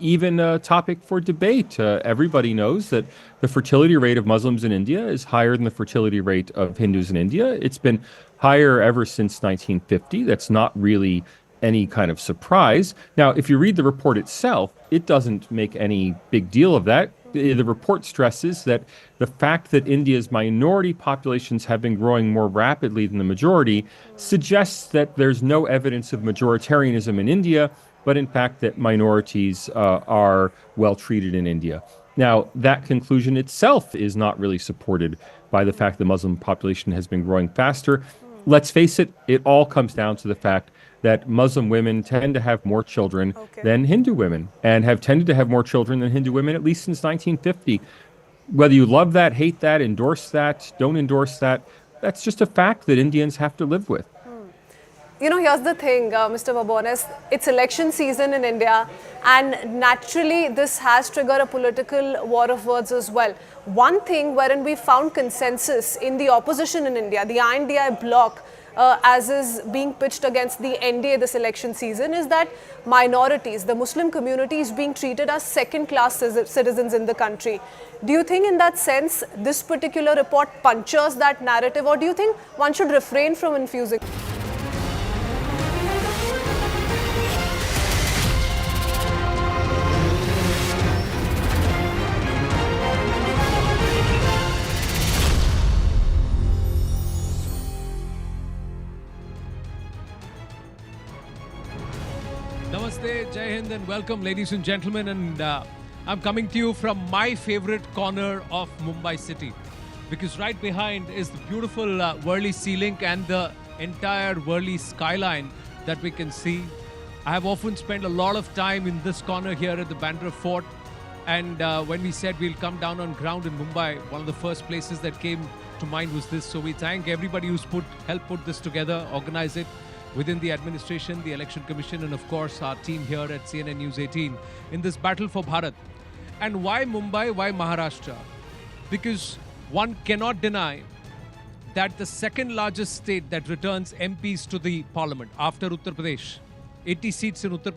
even a topic for debate. Everybody knows that the fertility rate of Muslims in India is higher than the fertility rate of Hindus in India. It's been higher ever since 1950. That's not really any kind of surprise. Now, if you read the report itself, it doesn't make any big deal of that. The report stresses that the fact that India's minority populations have been growing more rapidly than the majority suggests that there's no evidence of majoritarianism in India, but in fact that minorities are well treated in India. Now, that conclusion itself is not really supported by the fact the Muslim population has been growing faster. Let's face it, it all comes down to the fact that Muslim women tend to have more children than Hindu women, and have tended to have more children than Hindu women at least since 1950. Whether you love that, hate that, endorse that, don't endorse that, that's just a fact that Indians have to live with. Here's the thing, Mr. Babones, it's election season in India, and naturally this has triggered a political war of words as well. One thing wherein we found consensus in the opposition in India, the INDI bloc, as is being pitched against the NDA this election season, is that minorities, the Muslim community, is being treated as second-class citizens in the country. Do you think in that sense this particular report punctures that narrative, or do you think one should refrain from infusing? Namaste, Jai Hind, and welcome, ladies and gentlemen. And I'm coming to you from my favorite corner of Mumbai city, because right behind is the beautiful Worli Sea Link and the entire Worli skyline that we can see. I have often spent a lot of time in this corner here at the Bandra Fort. And when we said we'll come down on ground in Mumbai, one of the first places that came to mind was this. So we thank everybody who's helped put this together, organize it, within the administration, the Election Commission, and of course our team here at CNN News 18 in this battle for Bharat. And why Mumbai? Why Maharashtra? Because one cannot deny that the second largest state that returns MPs to the parliament after Uttar Pradesh, 80 seats in Uttar